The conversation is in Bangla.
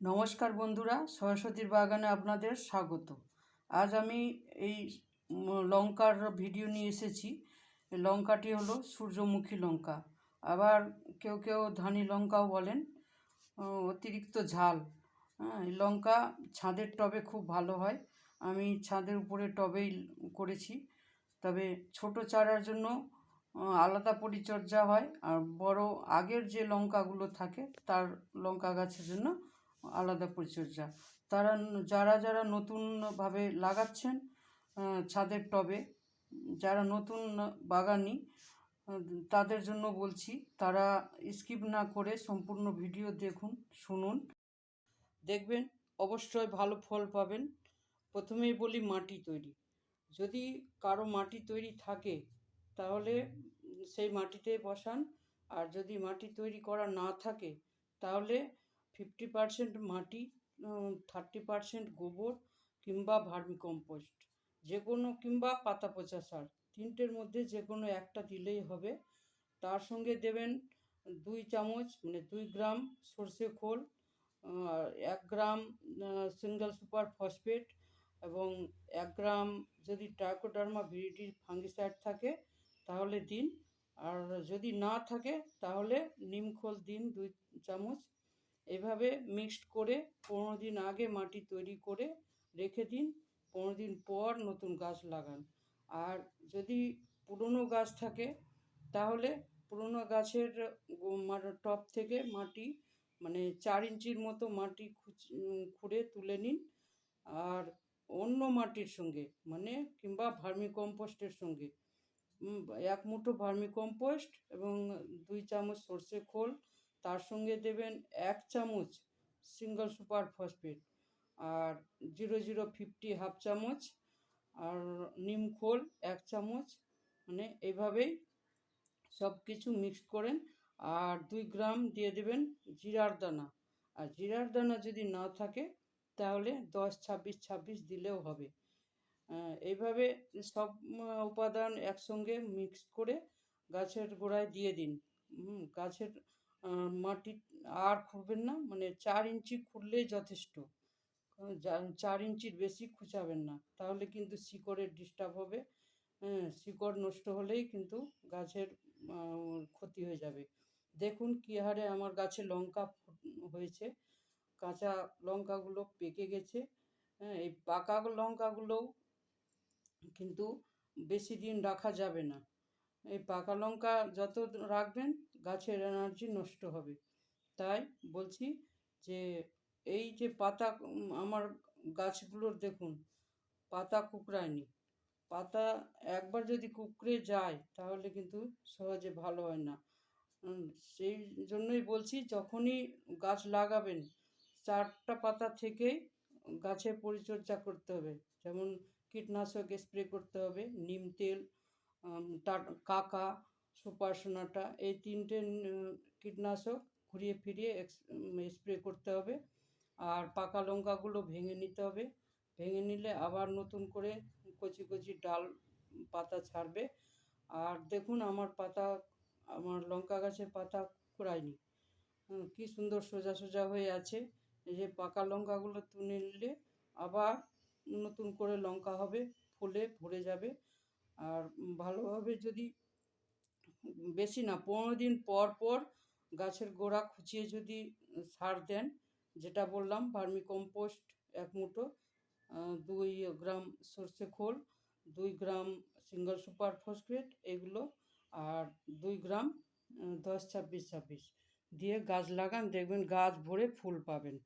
নমস্কার বন্ধুরা, সরস্বতীর বাগানে আপনাদের স্বাগত। আজ আমি এই লঙ্কার ভিডিও নিয়ে এসেছি। লঙ্কাটি হলো সূর্যমুখী লঙ্কা, আবার কেউ কেউ ধানি লঙ্কাও বলেন। অতিরিক্ত ঝাল। এই লঙ্কা ছাদের টবে খুব ভালো হয়। আমি ছাদের উপরে টবেই করেছি। তবে ছোট চারার জন্য আলাদা পরিচর্যা হয়, আর বড় আগের যে লঙ্কাগুলো থাকে তার লঙ্কা গাছের জন্য আলাদা পরিচর্যা। যারা যারা নতুনভাবে লাগাচ্ছেন ছাদের টবে, যারা নতুন বাগানি, তাদের জন্য বলছি, তারা স্কিপ না করে সম্পূর্ণ ভিডিও দেখুন, শুনুন, দেখবেন অবশ্যই ভালো ফল পাবেন। প্রথমেই বলি মাটি তৈরি। যদি কারো মাটি তৈরি থাকে তাহলে সেই মাটিতে বসান, আর যদি মাটি তৈরি করা না থাকে তাহলে 50% মাটি, 30% গোবর কিংবা ভার্মিকম্পোস্ট, যে কোনো, কিংবা পাতা পচা সার, তিনটের মধ্যে যে কোনো একটা দিলেই হবে। তার সঙ্গে দেবেন 2 চামচ মানে 2 গ্রাম সর্ষে খোল, 1 গ্রাম সিঙ্গেল সুপার ফসফেট, এবং 1 গ্রাম যদি ট্রাইকোডার্মা ভিরিডি ফাঙ্গিসাইড থাকে তাহলে দিন, আর যদি না থাকে তাহলে নিম খোল দিন 2 চামচ। এভাবে মিক্সড করে 15 দিন আগে মাটি তৈরি করে রেখে দিন। 15 দিন পর নতুন গাছ লাগান। আর যদি পুরনো গাছ থাকে তাহলে পুরনো গাছের টব থেকে মাটি, মানে 4 ইঞ্চির মতো মাটি খুঁড়ে তুলে নিন, আর অন্য মাটির সঙ্গে, মানে কিংবা ভার্মিকম্পোস্টের সঙ্গে 1 মুঠো ভার্মিকম্পোস্ট এবং 2 চামচ সর্ষে খোল, তার সঙ্গে দেবেন 1 চামচ সিঙ্গেল সুপার ফসফেট, আর 0050 হাফ চামচ, আর নিম খোল 1 চামচ। মানে এইভাবেই সব কিছু মিক্সড করেন। আর 2 গ্রাম দিয়ে দেবেন জিরার দানা, আর জিরার দানা যদি না থাকে তাহলে 10-26-26 দিলেও হবে। এইভাবে সব উপাদান একসঙ্গে মিক্সড করে গাছের গোড়ায় দিয়ে দিন। গাছের মাটি আর খুঁড়বেন না, মানে 4 ইঞ্চি খুঁড়লেই যথেষ্ট। 4 ইঞ্চির বেশি খুঁচাবেন না, তাহলে কিন্তু শিকড়ের ডিস্টার্ব হবে। শিকড় নষ্ট হলেই কিন্তু গাছের ক্ষতি হয়ে যাবে। দেখুন কী হারে আমার গাছে লঙ্কা হয়েছে। কাঁচা লঙ্কাগুলো পেকে গেছে। এই পাকা লঙ্কাগুলোও কিন্তু বেশি দিন রাখা যাবে না। এই পাকা লঙ্কা যত রাখবেন গাছের এনার্জি নষ্ট হবে। তাই বলছি যে এই যে পাতা, আমার গাছগুলোর দেখুন পাতা কুঁকড়ায়নি। পাতা একবার যদি কুঁকড়ে যায় তাহলে কিন্তু সহজে ভালো হয় না। সেই জন্যই বলছি, যখনই গাছ লাগাবেন 4টা পাতা থেকেই গাছের পরিচর্যা করতে হবে। যেমন কীটনাশক স্প্রে করতে হবে, নিম তেল, কাকা, সুপার সোনাটা, এই 3টে কীটনাশক ঘুরিয়ে ফিরিয়ে স্প্রে করতে হবে। আর পাকা লঙ্কাগুলো ভেঙে নিতে হবে। ভেঙে নিলে আবার নতুন করে কচি কচি ডাল পাতা ছাড়বে। আর দেখুন আমার লঙ্কা গাছের পাতা কুঁকড়ায়নি, কি সুন্দর সোজা সোজা হয়ে আছে। এই যে পাকা লঙ্কাগুলো তুলে নিলে আবার নতুন করে লঙ্কা হবে, ফুলে ভরে যাবে। আর ভালোভাবে যদি বেশি না 15 দিন পর পর গাছের গোড়া খুঁচিয়ে যদি সার দেন, যেটা বললাম, ভার্মিকম্পোস্ট 1 মুঠো, 2 গ্রাম সর্ষে খোল, 2 গ্রাম সিঙ্গেল সুপার ফসফেট, এগুলো, আর 2 গ্রাম 10-26-26 দিয়ে গাছ লাগান, দেখবেন গাছ ভরে ফুল পাবেন।